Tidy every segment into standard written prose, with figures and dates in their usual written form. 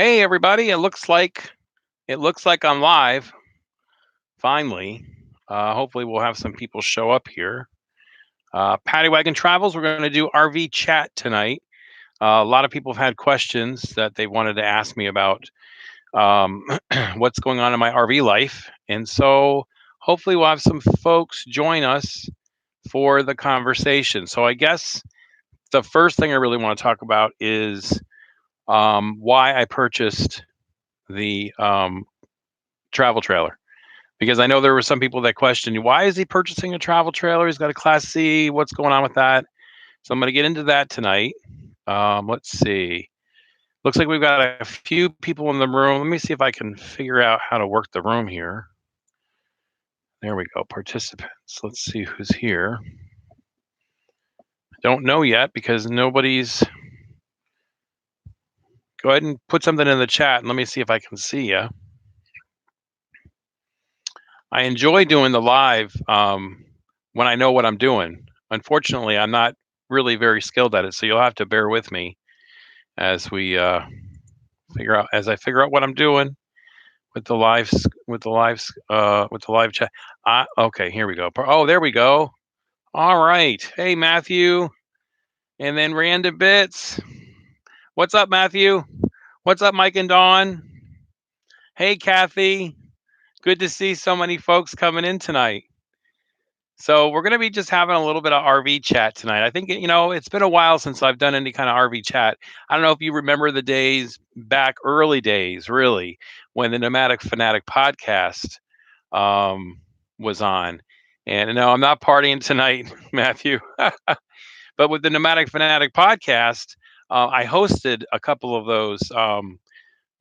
Hey everybody, it looks like I'm live finally. Hopefully we'll have some people show up here. Paddy Wagon Travels, we're going to do RV chat tonight. A lot of people have had questions that they wanted to ask me about um, what's going on in my RV life. And so hopefully we'll have some folks join us for the conversation. So I guess the first thing I really want to talk about is why I purchased the travel trailer, because I know there were some people that questioned, why is he purchasing a travel trailer? He's got a Class C. What's going on with that? So I'm going to get into that tonight. Let's see. Looks like we've got a few people in the room. Let me see if I can figure out how to work the room here. There we go. Participants. Let's see who's here. Don't know yet because nobody's. Go ahead and put something in the chat and let me see if I can see you. I enjoy doing the live when I know what I'm doing. Unfortunately, I'm not really very skilled at it, so you'll have to bear with me as we figure out what I'm doing with the live chat. Okay, here we go. Oh, there we go. All right. Hey, Matthew, and then Random Bits. What's up, Matthew? What's up, Mike and Dawn? Hey, Kathy. Good to see so many folks coming in tonight. So we're going to be just having a little bit of RV chat tonight. I think, it's been a while since I've done any kind of RV chat. I don't know if you remember the days back, early days, really, when the Nomadic Fanatic podcast was on. And no, I'm not partying tonight, Matthew. But with the Nomadic Fanatic podcast, I hosted a couple of those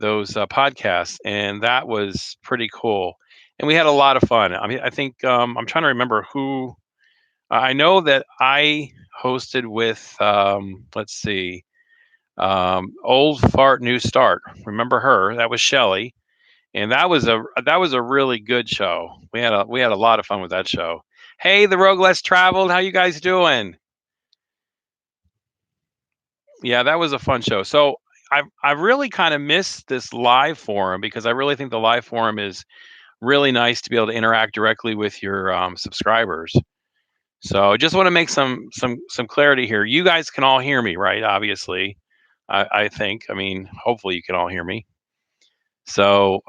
podcasts, and that was pretty cool. And we had a lot of fun. I mean, I think I'm trying to remember who. I know that I hosted with. Let's see, Old Fart New Start. Remember her? That was Shelly, and that was a really good show. We had a lot of fun with that show. Hey, the Rogue Less Traveled. How you guys doing? Yeah, that was a fun show. So I've really kind of missed this live forum because I really think the live forum is really nice to be able to interact directly with your subscribers. So I just want to make some clarity here. You guys can all hear me, right? Obviously, I think. I mean, hopefully you can all hear me. So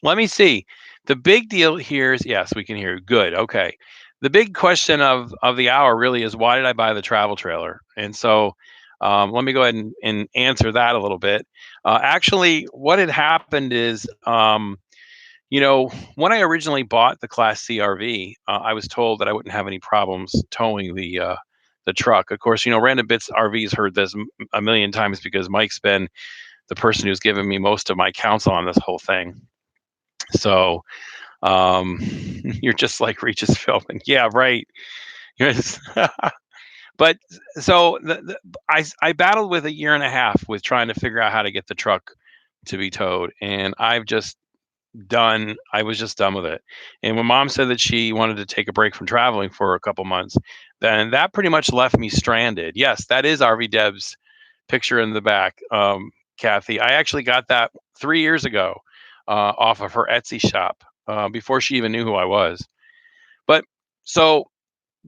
let me see. The big deal here is yes, we can hear you. Good. Okay. The big question of the hour really is, why did I buy the travel trailer? And so let me go ahead and answer that a little bit. Actually, what had happened is, when I originally bought the Class C RV, I was told that I wouldn't have any problems towing the truck. Of course, Random Bits RV's heard this a million times because Mike's been the person who's given me most of my counsel on this whole thing. So you're just like Regis Philbin. Yeah, right. Yes. But so I battled with a year and a half with trying to figure out how to get the truck to be towed, and I was just done with it. And when Mom said that she wanted to take a break from traveling for a couple months, then that pretty much left me stranded. Yes, that is RV Deb's picture in the back, Kathy. I actually got that 3 years ago off of her Etsy shop before she even knew who I was. But so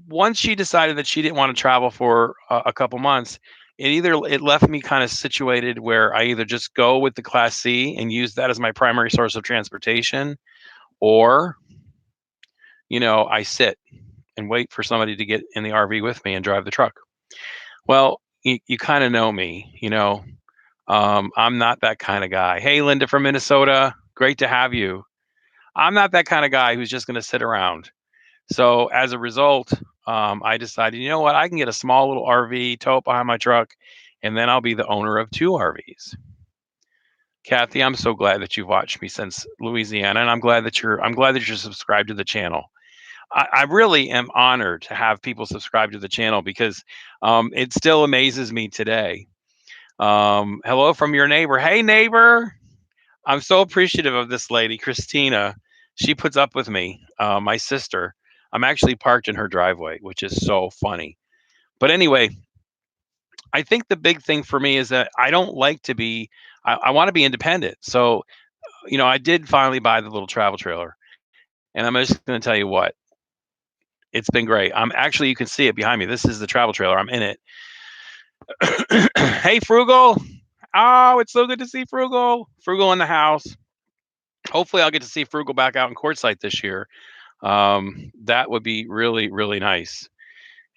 once she decided that she didn't want to travel for a couple months, it left me kind of situated where I either just go with the Class C and use that as my primary source of transportation, or I sit and wait for somebody to get in the RV with me and drive the truck. Well, you kind of know me, I'm not that kind of guy. Hey, Linda from Minnesota, great to have you. I'm not that kind of guy who's just going to sit around. So as a result, I decided, you know what, I can get a small little RV, tow it behind my truck, and then I'll be the owner of 2 RVs. Kathy, I'm so glad that you've watched me since Louisiana, and I'm glad that you're subscribed to the channel. I really am honored to have people subscribe to the channel because it still amazes me today. Hello from your neighbor. Hey, neighbor. I'm so appreciative of this lady, Christina. She puts up with me, my sister. I'm actually parked in her driveway, which is so funny. But anyway, I think the big thing for me is that I don't like to be I want to be independent. So, I did finally buy the little travel trailer, and I'm just going to tell you what, it's been great. I'm actually, you can see it behind me. This is the travel trailer. I'm in it. Hey, Frugal. Oh, it's so good to see Frugal. Frugal in the house. Hopefully, I'll get to see Frugal back out in Quartzsite this year. That would be really, really nice.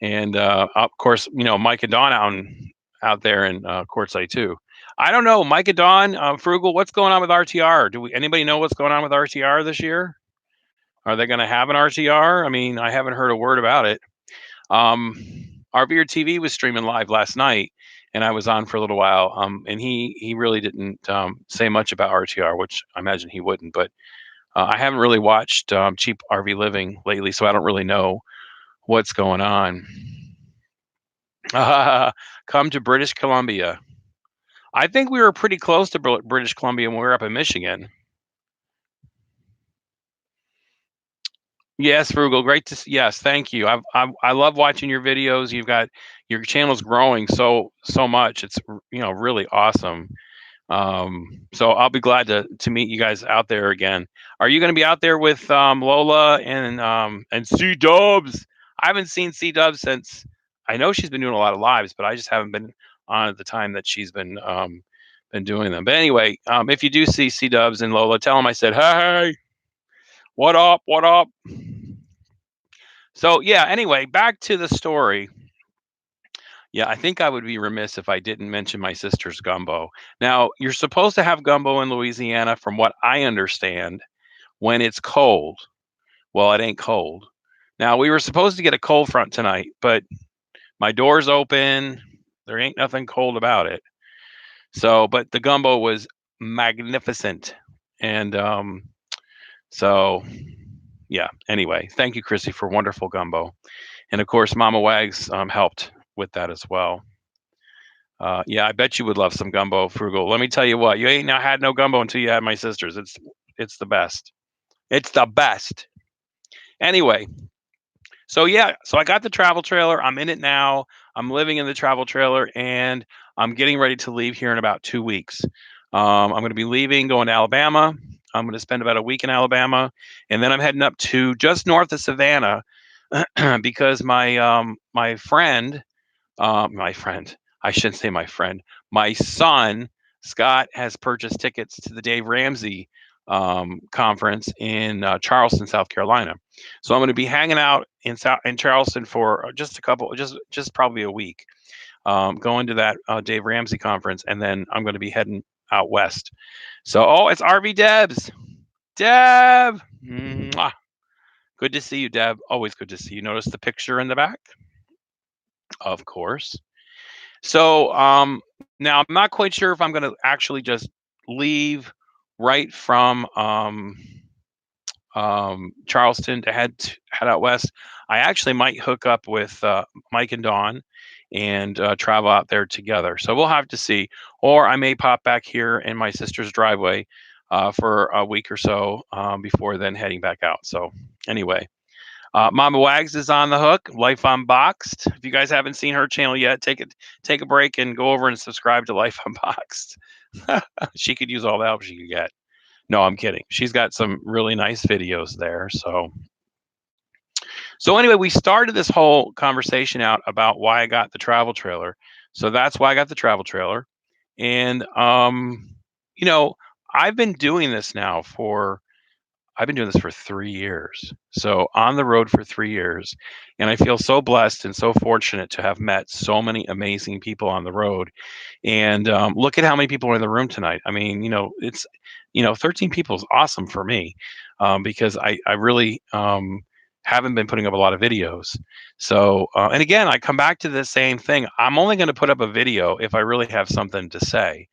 And of course, Mike and Dawn out there in Quartzsite too. I don't know, Mike and Dawn, Frugal. What's going on with RTR? Anybody know what's going on with RTR this year? Are they going to have an RTR? I mean, I haven't heard a word about it. RVR TV was streaming live last night, and I was on for a little while. And he really didn't say much about RTR, which I imagine he wouldn't. But I haven't really watched Cheap RV Living lately, so I don't really know what's going on. Come to British Columbia. I think we were pretty close to British Columbia when we were up in Michigan. Yes, Frugal. Great to see. Yes, thank you. I love watching your videos. You've got your channel's growing so much. It's really awesome. So I'll be glad to meet you guys out there again. Are you going to be out there with Lola and C Dubs? I haven't seen C Dubs since. I know she's been doing a lot of lives, but I just haven't been on at the time that she's been doing them. But anyway, if you do see C Dubs and Lola, tell them I said, hey, what up? What up? So yeah, anyway, back to the story. Yeah, I think I would be remiss if I didn't mention my sister's gumbo. Now, you're supposed to have gumbo in Louisiana, from what I understand, when it's cold. Well, it ain't cold. Now, we were supposed to get a cold front tonight, but my door's open. There ain't nothing cold about it. So, but the gumbo was magnificent. And so, yeah, anyway, thank you, Chrissy, for wonderful gumbo. And of course, Mama Wags helped with that as well. Yeah, I bet you would love some gumbo, Frugal. Let me tell you what, you ain't now had no gumbo until you had my sister's. It's the best. It's the best. Anyway, so yeah, so I got the travel trailer. I'm in it now. I'm living in the travel trailer, and I'm getting ready to leave here in about 2 weeks. I'm going to be leaving, going to Alabama. I'm going to spend about a week in Alabama, and then I'm heading up to just north of Savannah because my friend, I shouldn't say my friend, my son Scott has purchased tickets to the Dave Ramsey conference in Charleston, South Carolina. So I'm going to be hanging out in Charleston for just probably a week, going to that Dave Ramsey conference, and then I'm going to be heading out west. So, it's RV Debs. Deb, mwah. Good to see you, Deb. Always good to see you. Notice the picture in the back? Of course. So now I'm not quite sure if I'm going to actually just leave right from Charleston to head out west. I actually might hook up with Mike and Dawn and travel out there together. So we'll have to see. Or I may pop back here in my sister's driveway for a week or so before then heading back out. So anyway. Mama Wags is on the hook. Life Unboxed. If you guys haven't seen her channel yet, take a break and go over and subscribe to Life Unboxed. She could use all the help she could get. No, I'm kidding. She's got some really nice videos there. So anyway, we started this whole conversation out about why I got the travel trailer. So that's why I got the travel trailer. And I've been doing this now for 3 years. So on the road for 3 years. And I feel so blessed and so fortunate to have met so many amazing people on the road. And look at how many people are in the room tonight. I mean, it's, 13 people is awesome for me because I really haven't been putting up a lot of videos. So, and again, I come back to the same thing. I'm only going to put up a video if I really have something to say.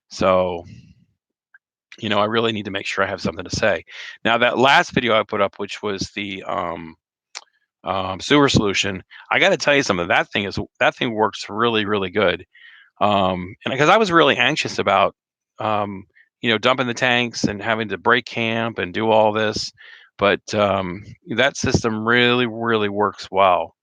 So, I really need to make sure I have something to say. Now, that last video I put up, which was the sewer solution, I got to tell you something. That thing works really, really good. And because I was really anxious about, dumping the tanks and having to break camp and do all this, but that system really, really works well.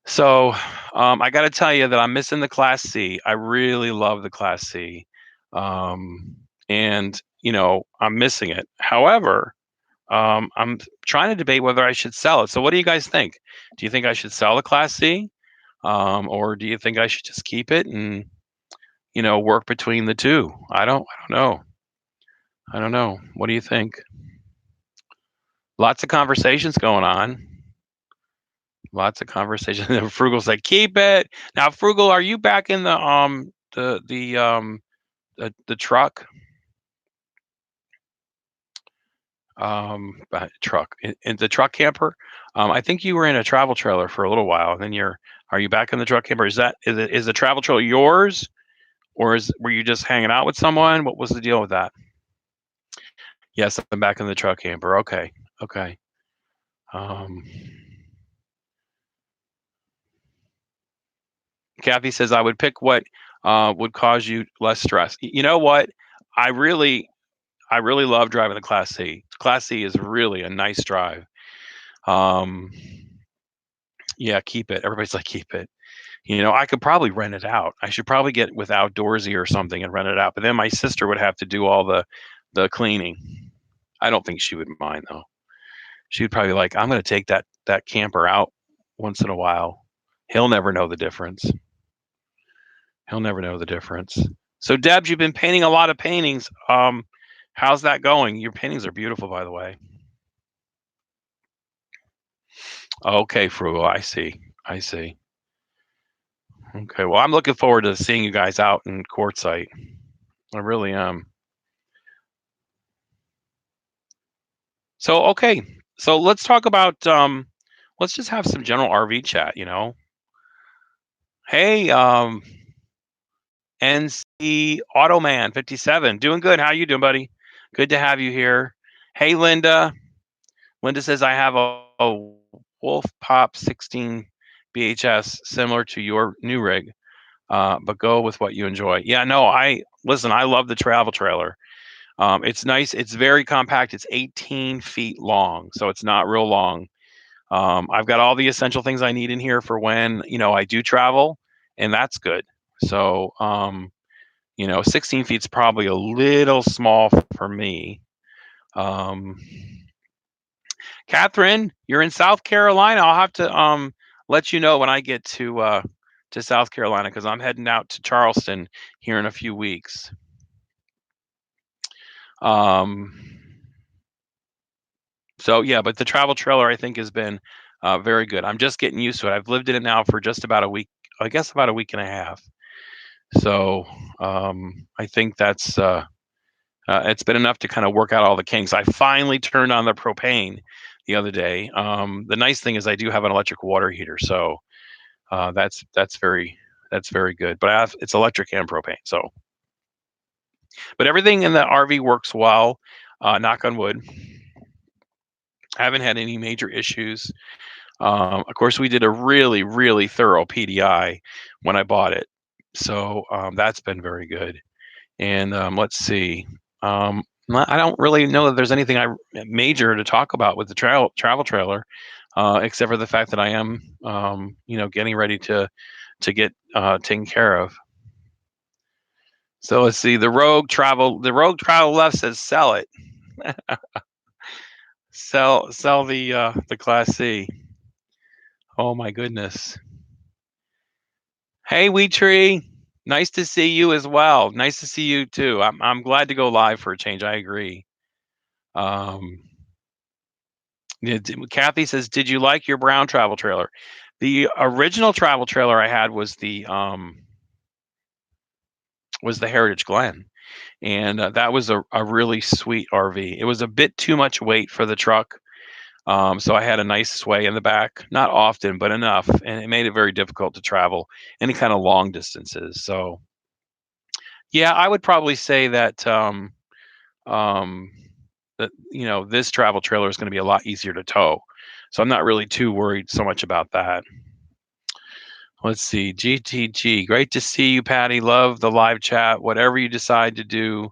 So I got to tell you that I'm missing the Class C. I really love the Class C. And I'm missing it. However, I'm trying to debate whether I should sell it. So what do you guys think? Do you think I should sell the Class C, or do you think I should just keep it and work between the two? I don't know. I don't know. What do you think? Lots of conversations going on. Lots of conversations. Frugal's like, keep it. Now, Frugal, are you back in the truck? Truck in the truck camper. I think you were in a travel trailer for a little while, and then are you back in the truck camper? Is the travel trailer yours, or were you just hanging out with someone? What was the deal with that? Yes, I'm back in the truck camper. Okay, okay. Kathy says I would pick what would cause you less stress. You know what? I really love driving the Class C. Class C is really a nice drive. Yeah, keep it. Everybody's like, keep it. I could probably rent it out. I should probably get with Outdoorsy or something and rent it out. But then my sister would have to do all the cleaning. I don't think she would mind though. She'd probably be like, I'm going to take that camper out once in a while. He'll never know the difference. He'll never know the difference. So Debs, you've been painting a lot of paintings. How's that going? Your paintings are beautiful, by the way. Okay, Frugal. I see. Okay, well, I'm looking forward to seeing you guys out in Quartzsite. I really am. So, okay. So let's talk about let's just have some general RV chat, Hey, NC Automan 57. Doing good. How you doing, buddy? Good to have you here. Hey, Linda. Linda says I have a Wolf Pop 16 BHS similar to your new rig. But go with what you enjoy. Yeah, no, I love the travel trailer. It's nice. It's very compact. It's 18 feet long, so it's not real long. I've got all the essential things I need in here for when I do travel, and that's good. So 16 feet's probably a little small for me. Catherine, you're in South Carolina. I'll have to let you know when I get to South Carolina because I'm heading out to Charleston here in a few weeks. So yeah, but the travel trailer I think has been very good. I'm just getting used to it. I've lived in it now for just about a week, I guess about a week and a half. So I think that's it's been enough to kind of work out all the kinks. I finally turned on the propane the other day. The nice thing is I do have an electric water heater, so that's very good. But it's electric and propane, so. But everything in the RV works well. Knock on wood. I haven't had any major issues. Of course, we did a really, really thorough PDI when I bought it, so that's been very good. And let's see. I don't really know that there's anything major to talk about with the travel trailer, except for the fact that I am, getting ready to get taken care of. So let's see. The Rogue Travel Left says sell it. sell the Class C. Oh my goodness. Hey, Wheat Tree. Nice to see you as well. Nice to see you too. I'm glad to go live for a change. I agree. Kathy says, "Did you like your brown travel trailer?" The original travel trailer I had was the Heritage Glen, and that was a really sweet RV. It was a bit too much weight for the truck, so I had a nice sway in the back, not often, but enough, and it made it very difficult to travel any kind of long distances. So, yeah, I would probably say that this travel trailer is going to be a lot easier to tow. So I'm not really too worried so much about that. Let's see. GTG. Great to see you, Patty. Love the live chat. Whatever you decide to do,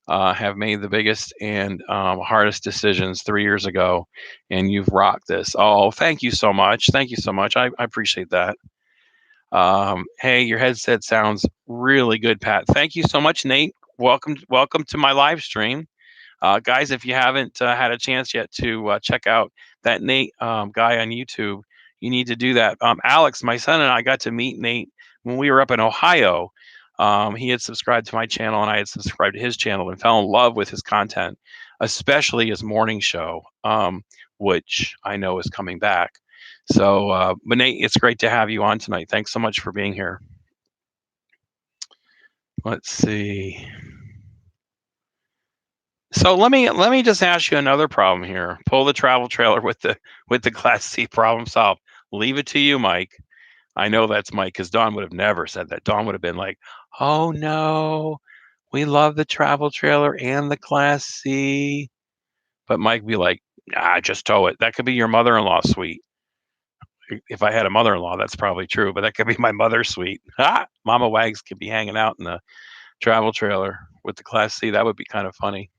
have made the biggest and hardest decisions 3 years ago, and you've rocked this. Oh, thank you so much. Thank you so much. I appreciate that. Hey, your headset sounds really good, Pat. Thank you so much, Nate. welcome to my live stream. Guys, if you haven't had a chance yet to check out that Nate guy on YouTube, you need to do that. Alex, my son, and I got to meet Nate when we were up in Ohio. He had subscribed to my channel, and I had subscribed to his channel, and fell in love with his content, especially his morning show, which I know is coming back. So, but Nate, it's great to have you on tonight. Thanks so much for being here. Let's see. So let me just ask you another problem here. Pull the travel trailer with the Class C, problem solved. Leave it to you, Mike. I know that's Mike, because Don would have never said that. Don would have been like, "Oh no, we love the travel trailer and the Class C." But Mike would be like, "Nah, just tow it." That could be your mother-in-law suite. If I had a mother-in-law, that's probably true, but that could be my mother's suite. Mama Wags could be hanging out in the travel trailer with the Class C. That would be kind of funny.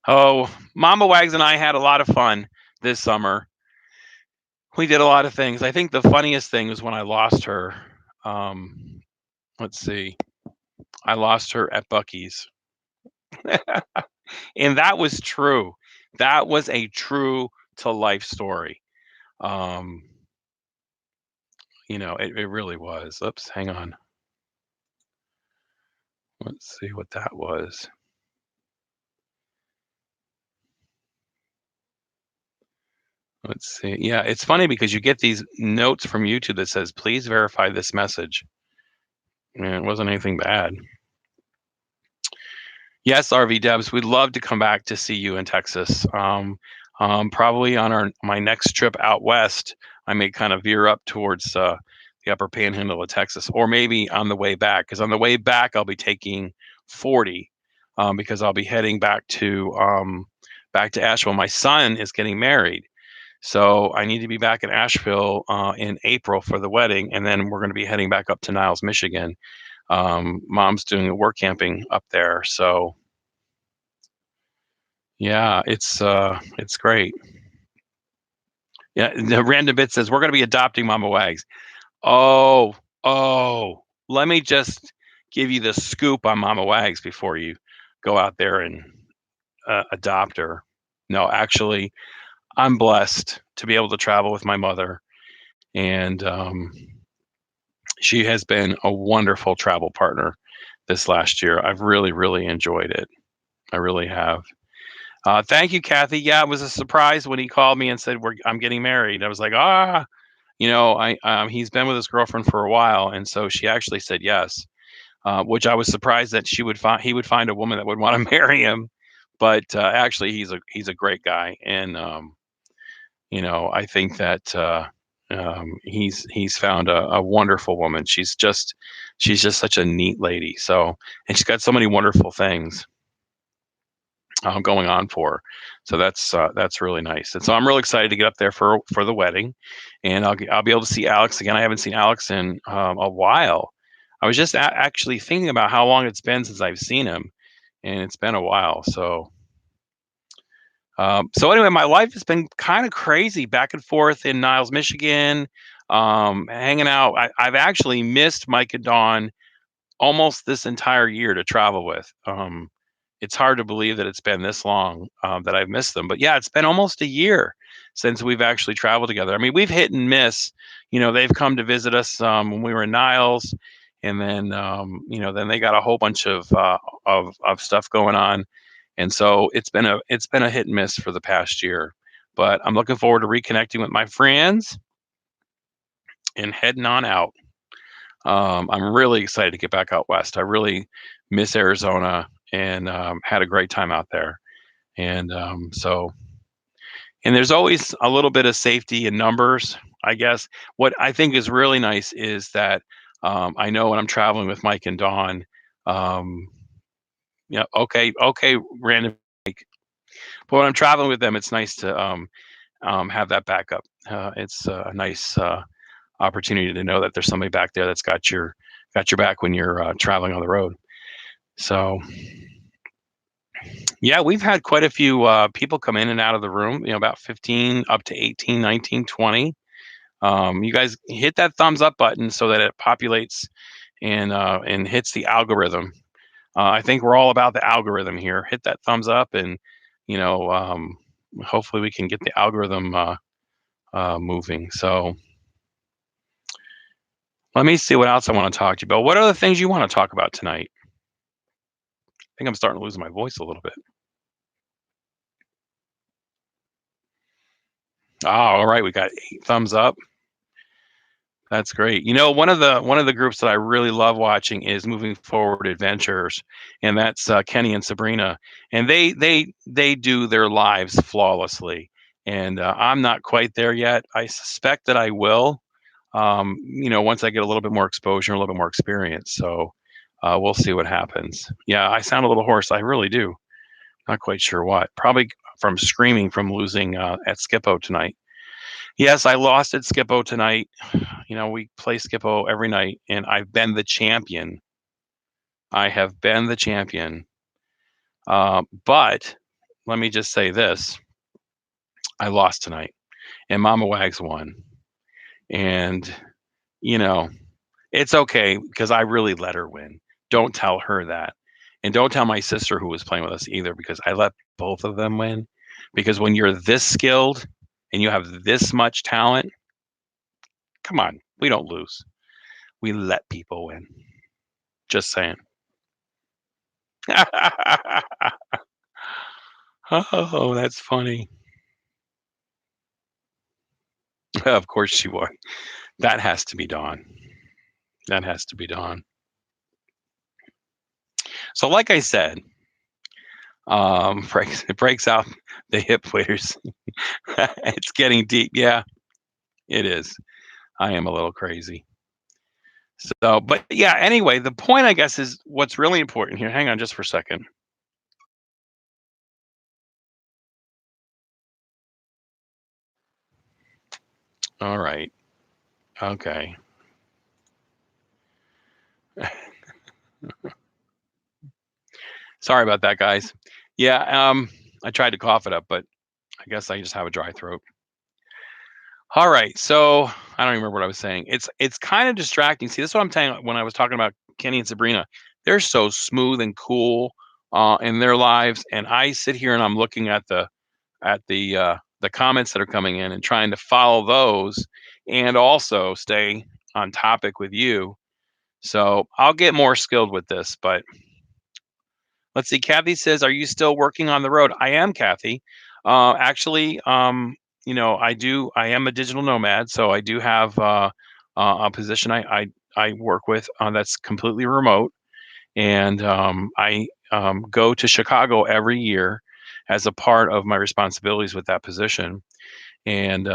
Oh, Mama Wags and I had a lot of fun this summer. We did a lot of things. I think the funniest thing was when I lost her. Um, let's see. I lost her at Buc-ee's. And that was true. That was a true to life story. Um, it really was. Oops, hang on. Let's see what that was. Let's see. Yeah, it's funny because you get these notes from YouTube that says, "Please verify this message." And it wasn't anything bad. Yes, RV Debs, we'd love to come back to see you in Texas. Probably on my next trip out west, I may kind of veer up towards the upper panhandle of Texas, or maybe on the way back. Because on the way back, I'll be taking 40, because I'll be heading back to Asheville. My son is getting married, so I need to be back in Asheville in April for the wedding, and then we're going to be heading back up to Niles, Michigan. Mom's doing a work camping up there, so yeah, it's great. Yeah, the random bit says we're going to be adopting Mama Wags. Oh, oh, let me just give you the scoop on Mama Wags before you go out there and adopt her. No, actually, I'm blessed to be able to travel with my mother, and she has been a wonderful travel partner this last year. I've really, really enjoyed it. I really have. Thank you, Kathy. Yeah, it was a surprise when he called me and said, I'm getting married. I was like, he's been with his girlfriend for a while, and so she actually said yes, which I was surprised that he would find a woman that would want to marry him. But actually, he's a great guy, and I think that he's found a wonderful woman. She's just such a neat lady. So, and she's got so many wonderful things going on for her. So that's really nice. And so I'm really excited to get up there for the wedding, and I'll be able to see Alex again. I haven't seen Alex in a while. I was just actually thinking about how long it's been since I've seen him, and it's been a while. So anyway, my life has been kind of crazy, back and forth in Niles, Michigan, hanging out. I've actually missed Mike and Dawn almost this entire year to travel with. It's hard to believe that it's been this long that I've missed them. But yeah, it's been almost a year since we've actually traveled together. I mean, we've hit and miss. They've come to visit us when we were in Niles, and then then they got a whole bunch of stuff going on, and so it's been a hit and miss for the past year. But I'm looking forward to reconnecting with my friends and heading on out. I'm really excited to get back out west. I really miss Arizona, and had a great time out there. And and there's always a little bit of safety in numbers, I guess. What I think is really nice is that I know when I'm traveling with Mike and Dawn, okay, random. But when I'm traveling with them, it's nice to have that backup. It's a nice opportunity to know that there's somebody back there that's got your back when you're traveling on the road. So yeah, we've had quite a few people come in and out of the room, about 15 up to 18, 19, 20. You guys hit that thumbs up button so that it populates and hits the algorithm. I think we're all about the algorithm here. Hit that thumbs up, and you know, hopefully we can get the algorithm moving. So let me see what else I want to talk to you about. What other things you want to talk about tonight? I think I'm starting to lose my voice a little bit. Oh, all right, we got 8 thumbs up. That's great. You know, one of the groups that I really love watching is Moving Forward Adventures, and that's Kenny and Sabrina, and they do their lives flawlessly. And I'm not quite there yet. I suspect that I will. Once I get a little bit more exposure, a little bit more experience. So we'll see what happens. Yeah, I sound a little hoarse. I really do. Not quite sure what. Probably from screaming from losing at Skippo tonight. Yes, I lost at Skippo tonight. We play Skippo every night, and I've been the champion. I have been the champion. But let me just say this: I lost tonight, and Mama Wags won. And you know, it's okay because I really let her win. Don't tell her that, and don't tell my sister who was playing with us either, because I let both of them win. Because when you're this skilled and you have this much talent, come on, we don't lose. We let people win. Just saying. Oh, that's funny. Of course she won. That has to be Dawn. That has to be Dawn. So, like I said, it breaks out the hip waders. It's getting deep. Yeah, it is. I am a little crazy. So, but yeah, anyway, the point, I guess, is what's really important here. Hang on just for a second. All right. Okay. Sorry about that, guys. Yeah, I tried to cough it up, but I guess I just have a dry throat. All right, so I don't even remember what I was saying. It's kind of distracting. See, this is what I'm saying when I was talking about Kenny and Sabrina. They're so smooth and cool in their lives, and I sit here and I'm looking at the comments that are coming in and trying to follow those, and also stay on topic with you. So I'll get more skilled with this, but let's see. Kathy says, "Are you still working on the road?" I am, Kathy. Actually, I do. I am a digital nomad, so I do have a position I work with that's completely remote, and I go to Chicago every year as a part of my responsibilities with that position, and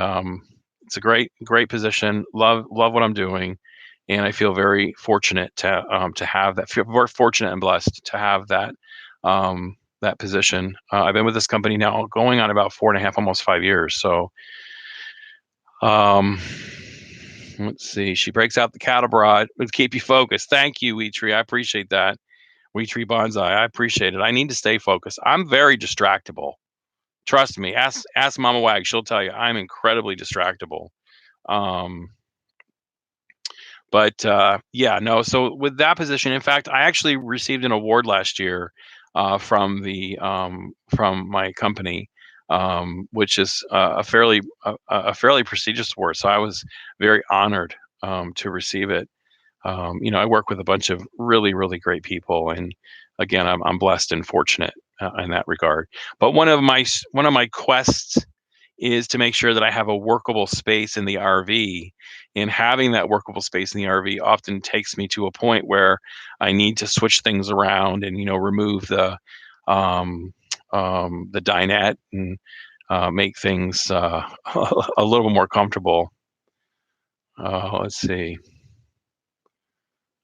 it's a great position. Love what I'm doing, and I feel very fortunate to have that. Feel very fortunate and blessed to have that position. I've been with this company now going on about 4.5, almost 5 years. So um, let's see. She breaks out the cattle broad to keep you focused. Thank you, Weetree. I appreciate that. Weetree Bonsai. I appreciate it. I need to stay focused. I'm very distractible. Trust me. Ask Mama Wag. She'll tell you I'm incredibly distractible. Um, but yeah, no. So with that position, in fact, I actually received an award last year from my company, which is a fairly prestigious award. So I was very honored to receive it. I work with a bunch of really, really great people, and again, I'm blessed and fortunate in that regard. But one of my quests is to make sure that I have a workable space in the RV. And having that workable space in the RV often takes me to a point where I need to switch things around and remove the dinette and make things a little more comfortable. Let's see.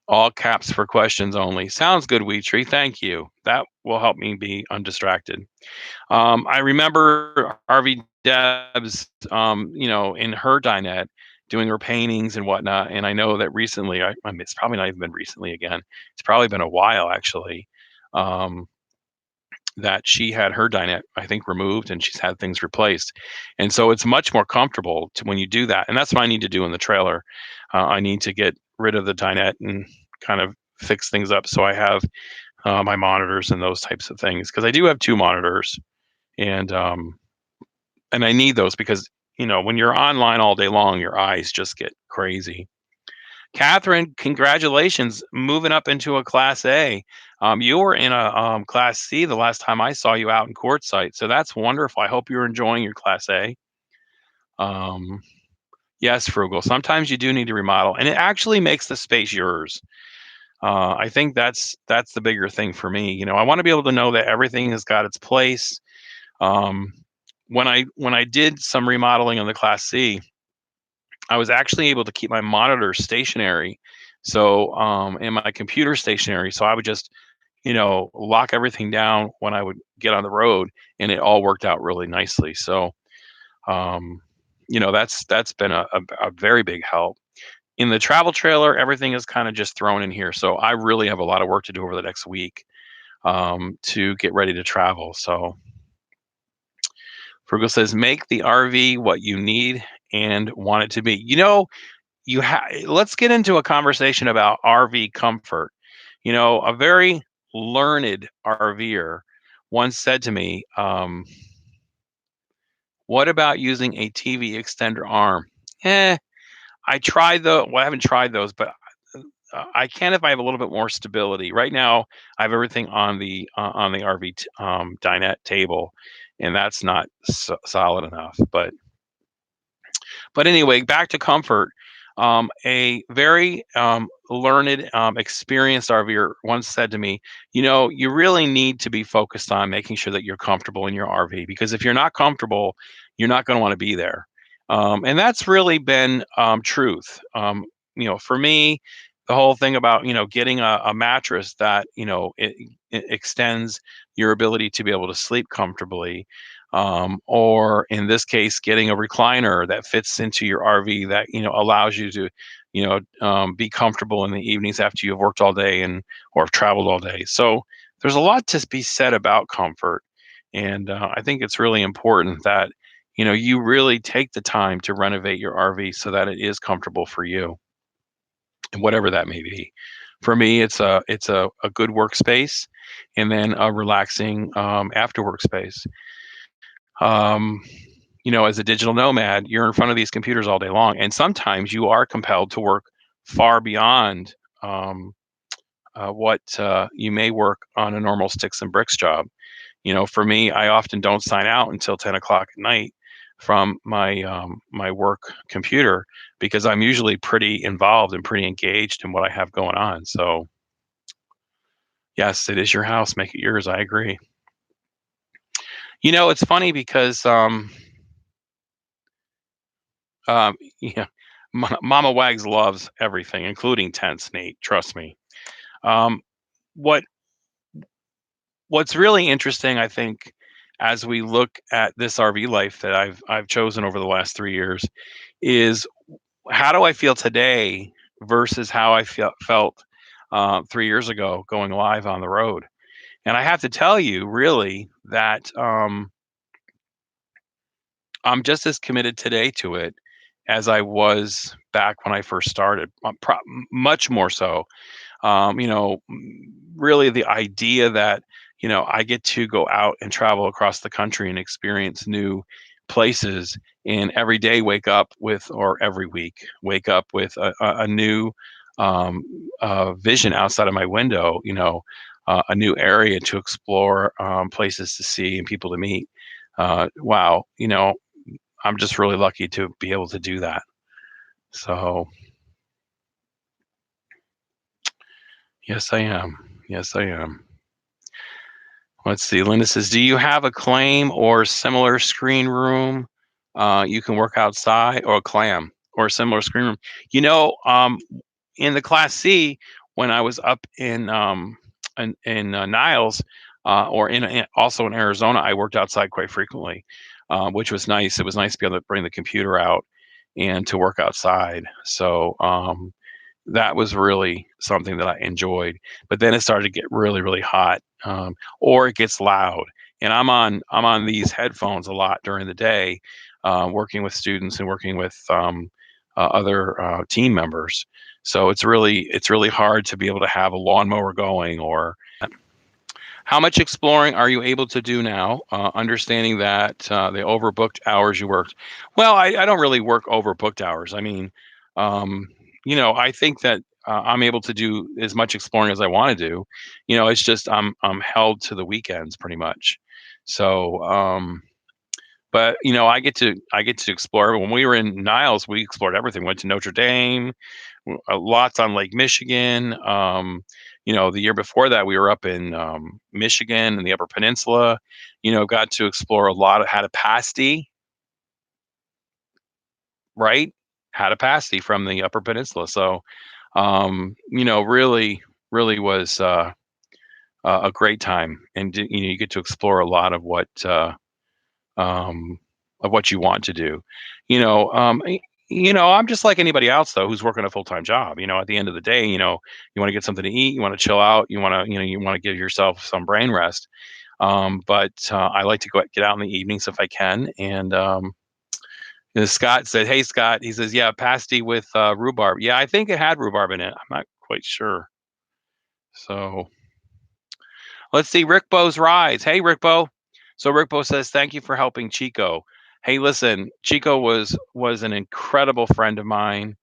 All caps for questions only. Sounds good, Weetree. Thank you. That will help me be undistracted. I remember RV Debs, in her dinette doing her paintings and whatnot. And I know that recently, I mean, it's probably not even been recently again. It's probably been a while actually, that she had her dinette, I think, removed, and she's had things replaced. And so it's much more comfortable when you do that. And that's what I need to do in the trailer. I need to get rid of the dinette and kind of fix things up. So I have my monitors and those types of things because I do have two monitors, and and I need those because when you're online all day long, your eyes just get crazy. Catherine, congratulations, moving up into a Class A. You were in a Class C the last time I saw you out in Quartzsite, so that's wonderful. I hope you're enjoying your Class A. Um, yes, Frugal. Sometimes you do need to remodel, and it actually makes the space yours. I think that's the bigger thing for me. I want to be able to know that everything has got its place. Um, when I did some remodeling on the Class C, I was actually able to keep my monitor stationary, so and my computer stationary. So I would just lock everything down when I would get on the road, and it all worked out really nicely. So um, that's been a very big help. In the travel trailer, everything is kind of just thrown in here. So I really have a lot of work to do over the next week to get ready to travel. So Frugal says, make the RV what you need and want it to be. Let's get into a conversation about RV comfort. A very learned RVer once said to me, what about using a TV extender arm? I tried I haven't tried those, but I can if I have a little bit more stability. Right now, I have everything on the RV dinette table, and that's not solid enough. But anyway, back to comfort. A very learned, experienced RVer once said to me, you really need to be focused on making sure that you're comfortable in your RV, because if you're not comfortable, you're not going to want to be there. And that's really been truth. For me, the whole thing about, getting a mattress that, it extends your ability to be able to sleep comfortably, or in this case, getting a recliner that fits into your RV that allows you to be comfortable in the evenings after you've worked all day or have traveled all day. So there's a lot to be said about comfort, and I think it's really important that you really take the time to renovate your RV so that it is comfortable for you, and whatever that may be. For me, it's a good workspace, and then a relaxing after work space. um, as a digital nomad, you're in front of these computers all day long, and sometimes you are compelled to work far beyond um, what you may work on a normal sticks and bricks job. For me, I often don't sign out until 10 o'clock at night from my work computer, because I'm usually pretty involved and pretty engaged in what I have going on. So yes, it is your house, make it yours. I agree. It's funny because Um, yeah, Mama Wags loves everything, including tents, Nate. Trust me. Um, what What's really interesting, I think, as we look at this RV life that I've chosen over the last 3 years, is how do I feel today versus how I felt 3 years ago going live on the road. And I have to tell you, really, that I'm just as committed today to it as I was back when I first started. Much more so. Really the idea that, I get to go out and travel across the country and experience new places, and every day wake up with, or every week wake up with a new um, vision outside of my window, a new area to explore, places to see and people to meet. Wow. I'm just really lucky to be able to do that. So yes, I am. Yes, I am. Let's see. Linda says, do you have a claim or similar screen room? You can work outside, or a clam or a similar screen room. In the Class C, when I was up in Niles, or also in Arizona, I worked outside quite frequently, which was nice. It was nice to be able to bring the computer out and to work outside. So that was really something that I enjoyed. But then it started to get really, really hot, or it gets loud. And I'm on these headphones a lot during the day, working with students and working with other team members. So it's really hard to be able to have a lawnmower going. Or how much exploring are you able to do now, understanding that the overbooked hours you worked? Well, I don't really work overbooked hours. I mean, um, I think that I'm able to do as much exploring as I want to do. It's just I'm held to the weekends pretty much. So, but I get to explore. When we were in Niles, we explored everything. Went to Notre Dame, lots on Lake Michigan. The year before that, we were up in Michigan and the Upper Peninsula. Got to explore a lot of Hatapasti, right? Hatapasti from the Upper Peninsula. So, really, really was a great time, and you get to explore a lot um, of what you want to do. I'm just like anybody else though who's working a full-time job. At the end of the day, you want to get something to eat, you want to chill out, you want to give yourself some brain rest. But I like to get out in the evenings if I can. And Scott said, "Hey, Scott," he says, "Yeah, pasty with rhubarb." Yeah, I think it had rhubarb in it. I'm not quite sure. So let's see. Rick Bo's rise. Hey, Rick Bo. So Rick Bo says, "Thank you for helping Chico." Hey, listen, Chico was an incredible friend of mine.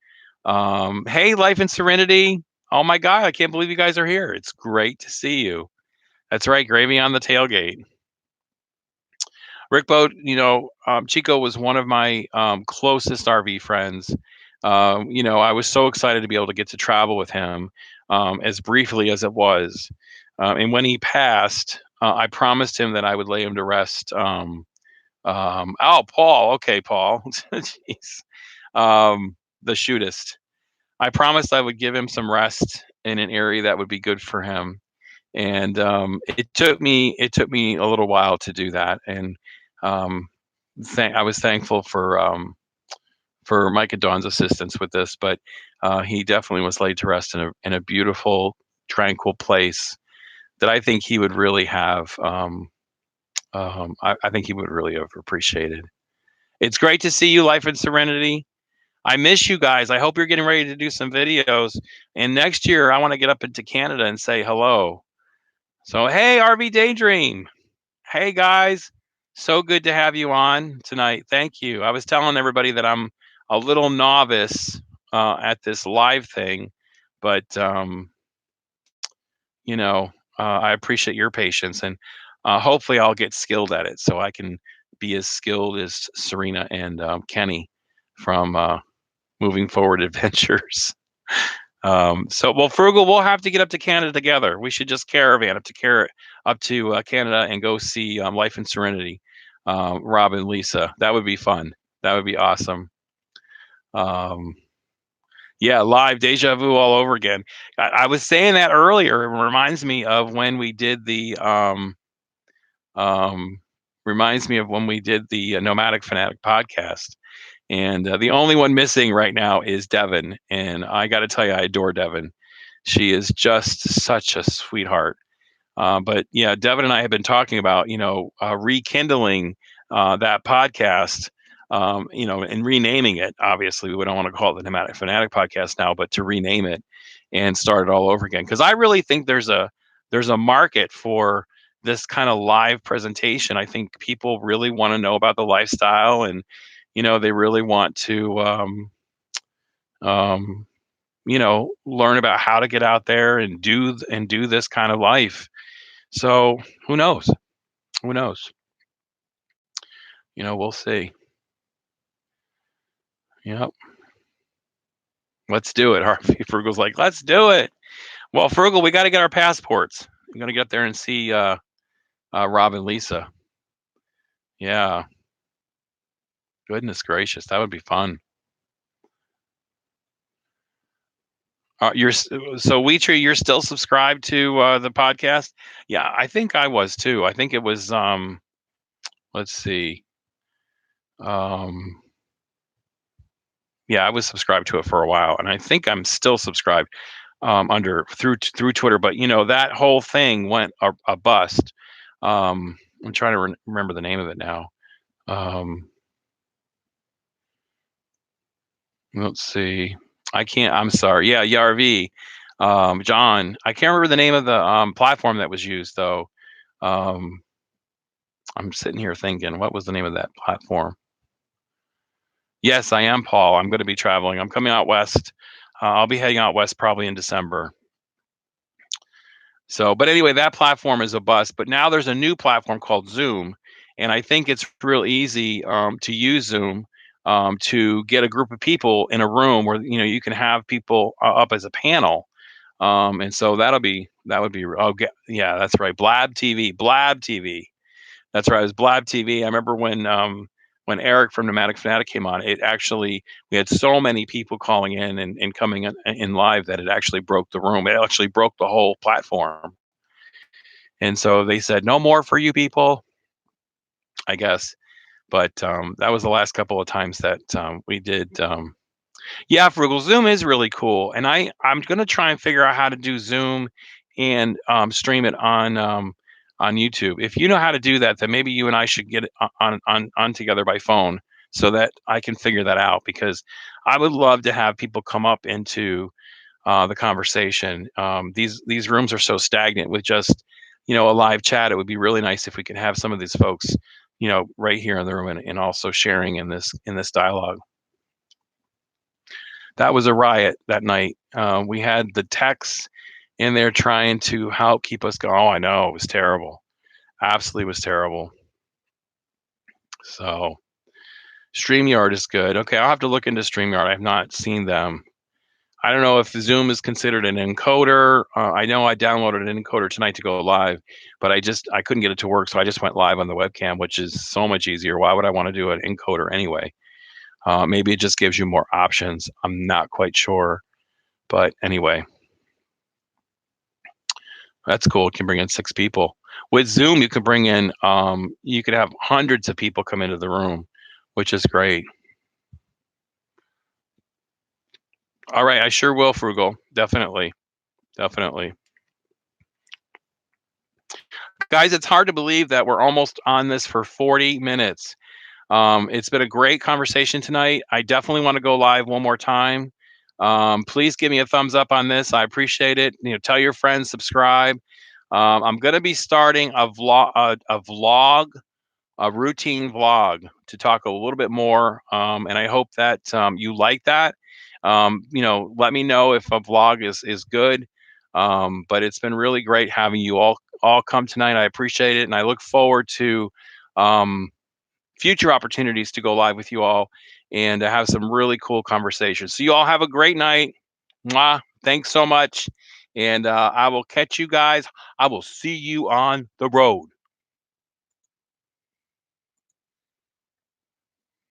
Hey, Life and Serenity. Oh my God, I can't believe you guys are here. It's great to see you. That's right, gravy on the tailgate. Rick Boat, Chico was one of my closest RV friends. I was so excited to be able to get to travel with him, as briefly as it was. And when he passed, I promised him that I would lay him to rest. Oh, Paul. Okay, Paul. Jeez. The shootist. I promised I would give him some rest in an area that would be good for him. And it took me a little while to do that. And um, I was thankful for Mike and Dawn's assistance with this, but he definitely was laid to rest in a beautiful, tranquil place that I think he would really have. I think he would really have appreciated. It's great to see you, Life and Serenity. I miss you guys. I hope you're getting ready to do some videos. And next year, I want to get up into Canada and say hello. So, hey, RV Daydream. Hey, guys. So good to have you on tonight. Thank you. I was telling everybody that I'm a little novice at this live thing, but, I appreciate your patience. And hopefully, I'll get skilled at it so I can be as skilled as Serena and Kenny from Moving Forward Adventures. Well, Frugal, we'll have to get up to Canada together. We should just caravan up to Canada and go see Life and Serenity, Rob and Lisa. That would be fun. That would be awesome. Um, yeah, live deja vu all over again. I was saying that earlier. It reminds me of when we did the um, Nomadic Fanatic podcast. And the only one missing right now is Devin. And I got to tell you, I adore Devin. She is just such a sweetheart. But yeah, Devin and I have been talking about, rekindling that podcast, and renaming it. Obviously, we don't want to call it the Nomadic Fanatic podcast now, but to rename it and start it all over again. Because I really think there's a market for this kind of live presentation. I think people really want to know about the lifestyle, and they really want to um, learn about how to get out there and do this kind of life. So who knows? Who knows? We'll see. Yep. Let's do it. Harvey Frugal's like, let's do it. Well, Frugal, we got to get our passports. We're gonna get there and see Rob and Lisa. Yeah. Goodness gracious, that would be fun. Weetree, you're still subscribed to the podcast? Yeah, I think I was too. I think it was let's see. Um yeah, I was subscribed to it for a while, and I think I'm still subscribed under through Twitter. But that whole thing went a bust. I'm trying to remember the name of it now. Um, let's see. I can't. I'm sorry. Yeah, YRV. John, I can't remember the name of the platform that was used though. Um, I'm sitting here thinking, what was the name of that platform? Yes, I am, Paul. I'm going to be traveling. I'm coming out west. I'll be heading out west probably in December. So, but anyway, that platform is a bust. But now there's a new platform called Zoom, and I think it's real easy to use Zoom to get a group of people in a room where you can have people up as a panel, and so that would be yeah, that's right. Blab TV. That's right. It was Blab TV. I remember when Eric from Nomadic Fanatic came on, it actually we had so many people calling in and coming in live that it actually broke the room. It actually broke the whole platform. And so they said, no more for you people, I guess. But that was the last couple of times that we did. Yeah, Frugal Zoom is really cool, and I'm gonna try and figure out how to do Zoom and stream it on YouTube. If you know how to do that, then maybe you and I should get it on together by phone so that I can figure that out because I would love to have people come up into the conversation. These rooms are so stagnant with just a live chat. It would be really nice if we could have some of these folks right here in the room and also sharing in this dialogue. That was a riot that night. We had the techs in there trying to help keep us going. Oh, I know, it was terrible. Absolutely was terrible. So StreamYard is good. Okay, I'll have to look into StreamYard. I've not seen them. I don't know if Zoom is considered an encoder. I know I downloaded an encoder tonight to go live, but I couldn't get it to work, so I just went live on the webcam, which is so much easier. Why would I want to do an encoder anyway? Maybe it just gives you more options. I'm not quite sure, but anyway. That's cool. It can bring in 6 people. With Zoom, you can bring in, you could have hundreds of people come into the room, which is great. All right, I sure will, Frugal. Definitely. Definitely. Guys, it's hard to believe that we're almost on this for 40 minutes. It's been a great conversation tonight. I definitely want to go live one more time. Please give me a thumbs up on this. I appreciate it. Tell your friends, subscribe. I'm going to be starting a vlog, a routine vlog to talk a little bit more. And I hope that you like that. Let me know if a vlog is good. But it's been really great having you all come tonight. I appreciate it, and I look forward to future opportunities to go live with you all and to have some really cool conversations. So you all have a great night. Mwah. Thanks so much. And I will catch you guys. I will see you on the road.